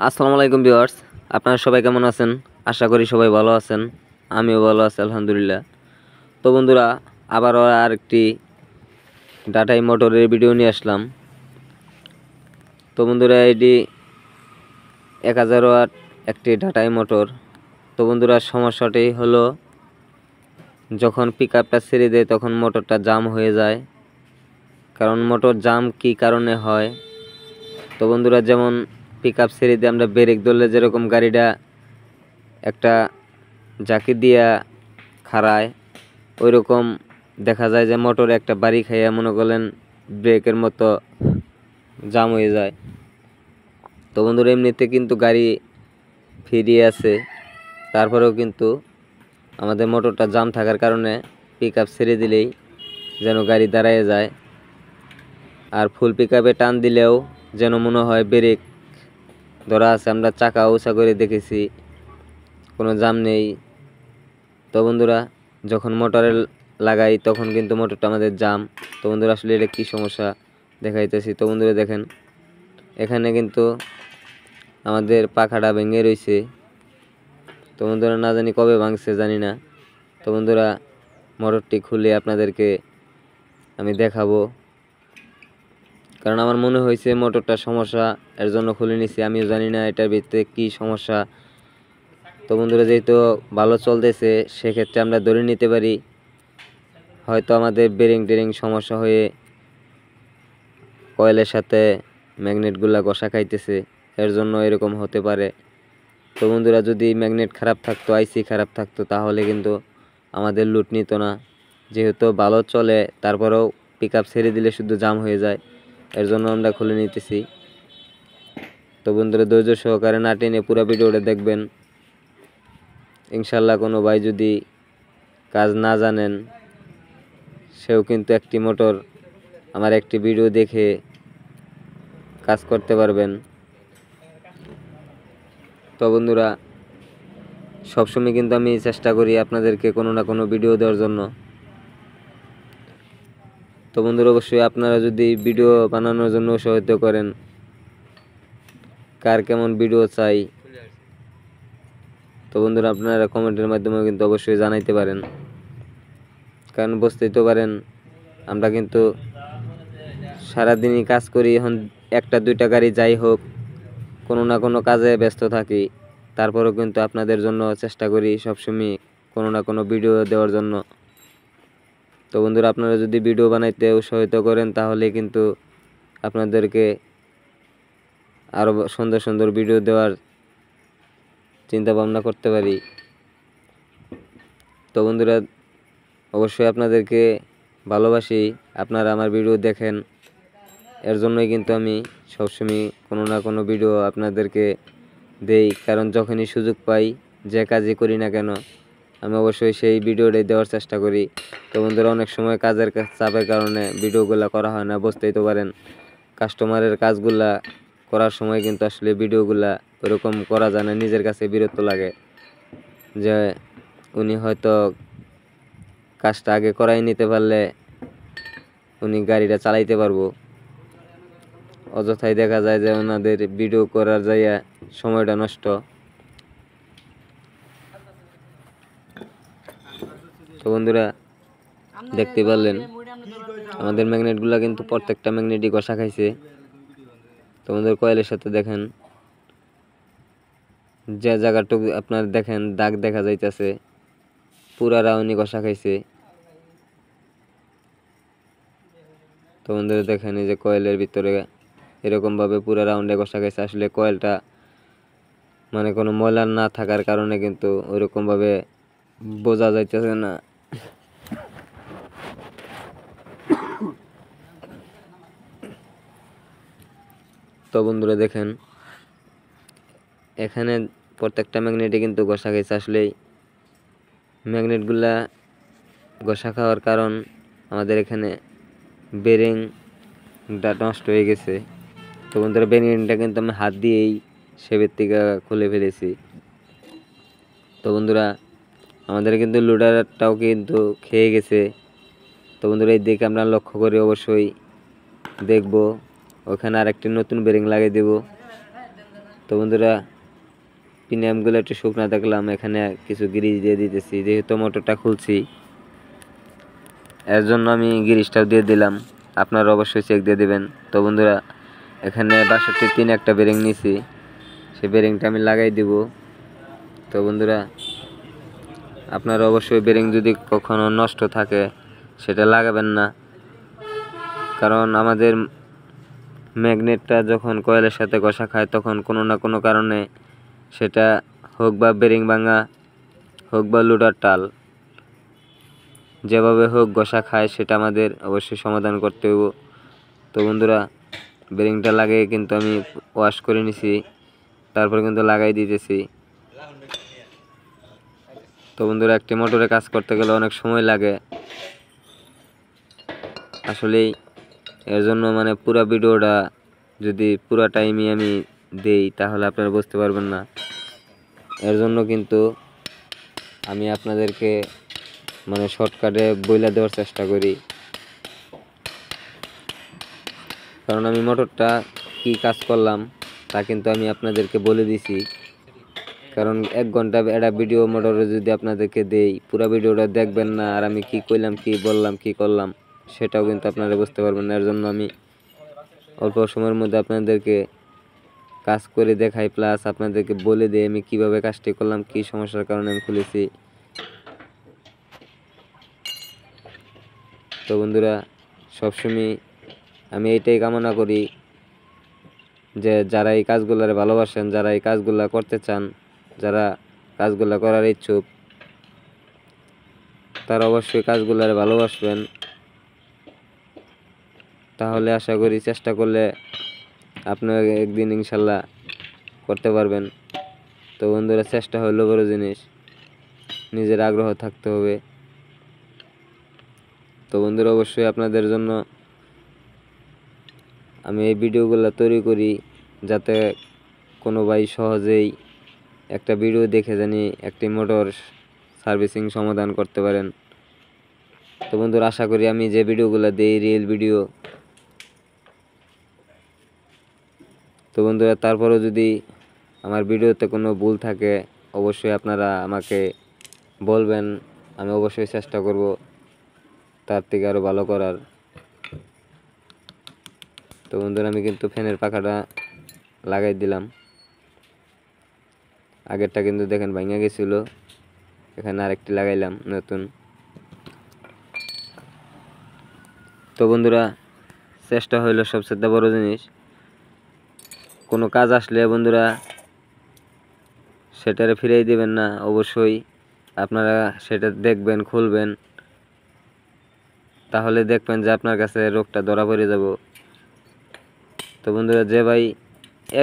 আসসালামু আলাইকুম ভিউয়ার্স, আপনারা সবাই কেমন আছেন? আশা করি সবাই ভালো আছেন। আমিও ভালো আছি আলহামদুলিল্লাহ। তো বন্ধুরা, আবারও আরেকটি ডাটাই মোটরের ভিডিও নিয়ে আসলাম। তো বন্ধুরা, এটি 1000 ওয়াট একটি ডাটাই মোটর। তো বন্ধুরা, সমস্যাটি হলো যখন পিকআপটা ছেড়ে দেয় তখন মোটরটা জাম হয়ে যায়। কারণ মোটর জাম কী কারণে হয়? তো বন্ধুরা, যেমন পিকআপ ছেড়ে দিয়ে আমরা ব্রেক ধরলে যেরকম গাড়িটা একটা জাকি দিয়া খাড়ায়, ওই রকম দেখা যায় যে মোটরে একটা বাড়ি খাইয়া মনে করলেন ব্রেকের মতো জাম হয়ে যায়। তো বন্ধুরা, এমনিতে কিন্তু গাড়ি ফিরিয়ে আছে, তারপরেও কিন্তু আমাদের মোটরটা জাম থাকার কারণে পিকআপ ছেড়ে দিলেই যেন গাড়ি দাঁড়ায় যায়। আর ফুল পিকআপে টান দিলেও যেন মনে হয় ব্রেক ধরা আছে। আমরা চাকা উঁচা করে দেখেছি, কোনো জাম নেই। তো বন্ধুরা, যখন মোটরে লাগাই তখন কিন্তু মোটরটা আমাদের জাম। তো বন্ধুরা, আসলে এটা কী সমস্যা দেখাইতেছি। তো বন্ধুরা দেখেন, এখানে কিন্তু আমাদের পাখাটা ভেঙে রয়েছে। তো বন্ধুরা, না জানি কবে ভাঙছে জানি না। তো বন্ধুরা, মোটরটি খুলে আপনাদেরকে আমি দেখাবো, কারণ আমার মনে হয়েছে মোটরটা সমস্যা, এর জন্য খুলে নিছি। আমিও জানি না এটার ভিতরে কী সমস্যা। তো বন্ধুরা, যেহেতু ভালো চলতেছে সেক্ষেত্রে আমরা ধরে নিতে পারি হয়তো আমাদের বেরিং টেরিং সমস্যা হয়ে কয়েলের সাথে ম্যাগনেটগুলা ঘষা খাইতেছে, এর জন্য এরকম হতে পারে। তো বন্ধুরা, যদি ম্যাগনেট খারাপ থাকতো, আইসি খারাপ থাকতো, তাহলে কিন্তু আমাদের লুট নিত না। যেহেতু ভালো চলে তারপরেও পিকআপ ছেড়ে দিলে শুধু জাম হয়ে যায়, এর জন্য আমরা খুলে নিতেছি। তো বন্ধুরা, ধৈর্য সহকারে না টেনে পুরো ভিডিওটা দেখবেন। ইনশাল্লাহ কোনো ভাই যদি কাজ না জানেন, সেও কিন্তু একটি মোটর আমার একটি ভিডিও দেখে কাজ করতে পারবেন। তো বন্ধুরা, সবসময় কিন্তু আমি চেষ্টা করি আপনাদেরকে কোনো না কোনো ভিডিও দেওয়ার জন্য। তো বন্ধুরা, অবশ্যই আপনারা যদি ভিডিও বানানোর জন্য সহায়তা করেন, কার কেমন ভিডিও চাই, তো বন্ধুরা আপনারা কমেন্টের মাধ্যমে কিন্তু অবশ্যই জানাইতে পারেন। কারণ বুঝতেই তো পারেন, আমরা কিন্তু সারাদিনই কাজ করি। এখন একটা দুইটা গাড়ি যাই হোক, কোনো না কোনো কাজে ব্যস্ত থাকি, তারপরেও কিন্তু আপনাদের জন্য চেষ্টা করি সবসময় কোনো না কোনো ভিডিও দেওয়ার জন্য। তো বন্ধুরা, আপনারা যদি ভিডিও বানাইতে উৎসাহিত করেন তাহলে কিন্তু আপনাদেরকে আরও সুন্দর সুন্দর ভিডিও দেওয়ার চিন্তা ভাবনা করতে পারি। তো বন্ধুরা, অবশ্যই আপনাদেরকে ভালোবাসি, আপনারা আমার ভিডিও দেখেন, এর জন্যই কিন্তু আমি সবসময় কোনো না কোনো ভিডিও আপনাদেরকে দেই। কারণ যখনই সুযোগ পাই, যে কাজই করি না কেন, আমি অবশ্যই সেই ভিডিওটাই দেওয়ার চেষ্টা করি। তো বন্ধুরা, অনেক সময় কাজের চাপের কারণে ভিডিওগুলো করা হয় না, বুঝতেই তো পারেন। কাস্টমারের কাজগুলা করার সময় কিন্তু আসলে ভিডিওগুলা ওরকম করা যায় না, নিজের কাছে বিরক্ত লাগে যে উনি হয়তো কাজটা আগে করাই নিতে পারলে উনি গাড়িটা চালাইতে পারবো। অযথাই দেখা যায় যে ওনাদের ভিডিও করার যাইয়া সময়টা নষ্ট। তো বন্ধুরা, দেখতে পারলেন আমাদের ম্যাগনেটগুলো কিন্তু প্রত্যেকটা ম্যাগনেটই ঘষা খাইছে। তো আমাদের কয়েলের সাথে দেখেন যে জায়গাটুকু আপনার দেখেন দাগ দেখা যাইতেছে, পুরা রাউন্ডই ঘষা খাইছে। তো বন্ধুরা দেখেন, এই যে কয়েলের ভিতরে এরকম ভাবে পুরা রাউন্ডে ঘষা খাইছে। আসলে কয়েলটা মানে কোনো ময়লা না থাকার কারণে কিন্তু ওইরকম ভাবে বোঝা যাইতেছে না। তো বন্ধুরা দেখেন, এখানে প্রত্যেকটা ম্যাগনেটই কিন্তু ঘষা খাইছে। আসলেই ম্যাগনেটগুলা ঘষা খাওয়ার কারণ আমাদের এখানে বেরিংটা নষ্ট হয়ে গেছে। তো বন্ধুরা, বেরিংটা কিন্তু আমি হাত দিয়েই সেবের থেকে খুলে ফেলেছি। তো বন্ধুরা, আমাদের কিন্তু লোডারটাও কিন্তু খেয়ে গেছে। তো বন্ধুরা, এই দিকে আমরা লক্ষ্য করে অবশ্যই দেখব, ওখানে আরেকটি নতুন বেরিং লাগিয়ে দেব। তো বন্ধুরা প্রিমিয়ামগুলো একটু শুকনা দেখলাম, এখানে কিছু গ্রিজ দিয়ে দিতেছি, যেহেতু মোটরটা খুলছি এর জন্য আমি গ্রিজটাও দিয়ে দিলাম। আপনারা অবশ্যই চেক দিয়ে দিবেন। তো বন্ধুরা এখানে 62-3 একটা বেরিং নিছি, সেই বেরিংটা আমি লাগাই দিব। তো বন্ধুরা আপনারা অবশ্যই বেরিং যদি কখনো নষ্ট থাকে সেটা লাগাবেন না, কারণ আমাদের ম্যাগনেটটা যখন কয়েলের সাথে ঘষা খায় তখন কোনো না কোনো কারণে সেটা হোক বা বেরিং ভাঙা হোক বা লোডার টাল, যেভাবে হোক ঘষা খায়, সেটা আমাদের অবশ্যই সমাধান করতে হইব। তো বন্ধুরা বেরিংটা লাগিয়ে কিন্তু আমি ওয়াশ করে নিছি, তারপর কিন্তু লাগাই দিতেছি। তো বন্ধুরা একটি মোটরে কাজ করতে গেলে অনেক সময় লাগে আসলেই, এর জন্য মানে পুরো ভিডিওটা যদি পুরো টাইমই আমি দেই তাহলে আপনারা বুঝতে পারবেন না। এর জন্য কিন্তু আমি আপনাদেরকে মানে শর্টকাটে বইলা দেওয়ার চেষ্টা করি, কারণ আমি মোটরটা কি কাজ করলাম তা কিন্তু আমি আপনাদেরকে বলে দিছি। কারণ 1 ঘন্টা একটা ভিডিও মোটরে যদি আপনাদেরকে দেই, পুরো ভিডিওটা দেখবেন না, আর আমি কি কইলাম, কি বললাম, কি করলাম সেটাও কিন্তু আপনারা বুঝতে পারবেন না। এর জন্য আমি অল্প সময়ের মধ্যে আপনাদেরকে কাজ করে দেখাই, প্লাস আপনাদেরকে বলে দিই আমি কিভাবে কাজটি করলাম, কি সমস্যার কারণে আমি খুলেছি। তো বন্ধুরা সবসময় আমি এইটাই কামনা করি যে যারা এই কাজগুলার ভালোবাসেন, যারা এই কাজগুলা করতে চান, যারা কাজগুলা করার ইচ্ছুক, তারা অবশ্যই কাজগুলার ভালোবাসবেন। তাহলে আশা করি চেষ্টা করলে আপনারা একদিন ইনশাল্লাহ করতে পারবেন। তো বন্ধুরা চেষ্টা হলো বড় জিনিস, নিজের আগ্রহ থাকতে হবে। তো বন্ধুরা অবশ্যই আপনাদের জন্য আমি এই ভিডিওগুলো তৈরি করি, যাতে কোনো ভাই সহজেই একটা ভিডিও দেখে জানি একটি মোটর সার্ভিসিং সমাধান করতে পারেন। তো বন্ধুরা আশা করি আমি যে ভিডিওগুলো দিই রিয়েল ভিডিও। তো বন্ধুরা তারপরেও যদি আমার ভিডিওতে কোনো ভুল থাকে অবশ্যই আপনারা আমাকে বলবেন, আমি অবশ্যই চেষ্টা করব তার থেকে আরও ভালো করার। তো বন্ধুরা আমি কিন্তু ফ্যানের পাখাটা লাগাই দিলাম, আগেরটা কিন্তু দেখেন ভাঙা গেছিল, এখানে আরেকটি লাগাইলাম নতুন। তো বন্ধুরা চেষ্টা হইল সবচেয়ে বড় জিনিস। কোনো কাজ আসলে বন্ধুরা সেটারে ফিরিয়ে দিবেন না, অবশ্যই আপনারা সেটা দেখবেন, খুলবেন, তাহলে দেখবেন যে আপনার কাছে রোগটা ধরা পড়ে যাব। তো বন্ধুরা যে ভাই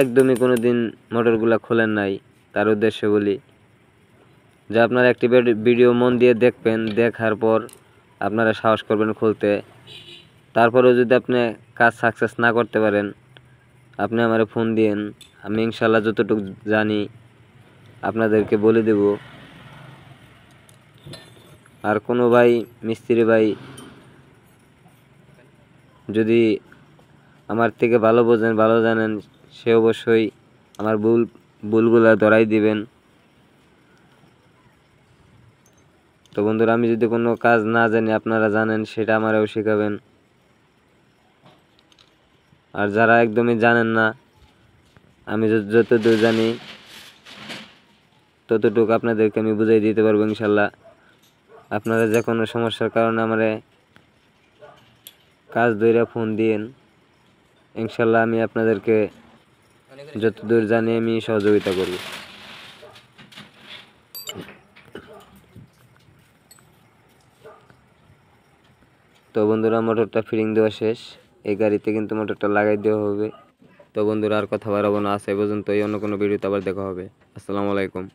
একদমই কোনো দিন মোটরগুলা খোলেন নাই তার উদ্দেশ্যে বলি যে আপনারা একটি ভিডিও মন দিয়ে দেখবেন, দেখার পর আপনারা সাহস করবেন খুলতে। তারপরেও যদি আপনি কাজ সাকসেস না করতে পারেন আপনি আমারে ফোন দিয়েন, আমি ইনশাল্লাহ যতটুকু জানি আপনাদেরকে বলে দেব। আর কোনো ভাই মিস্ত্রি ভাই যদি আমার থেকে ভালো বোঝেন, ভালো জানেন, সে অবশ্যই আমার ভুলগুলা ধরাই দিবেন। তো বন্ধুরা আমি যদি কোনো কাজ না জানি আপনারা জানেন সেটা আমারও শেখাবেন। আর যারা একদমই জানেন না, আমি যতদূর জানি ততটুকু আপনাদেরকে আমি বুঝাই দিতে পারবো ইনশাল্লাহ। আপনারা যে কোনো সমস্যার কারণে আমারে কাজ ধরে ফোন দিয়েন, ইনশাল্লাহ আমি আপনাদেরকে যতদূর জানি আমি সহযোগিতা করব। তো বন্ধুরা মোটরটা ফিটিং দেওয়া শেষ, এই গাড়িতে কিন্তু মোটরটা লাগাই দেওয়া হবে। তো বন্ধুরা আর কথা বাড়াবো না, আজ এই পর্যন্ত, অন্য কোনো ভিডিওতে আবার দেখা হবে। আসসালামু আলাইকুম।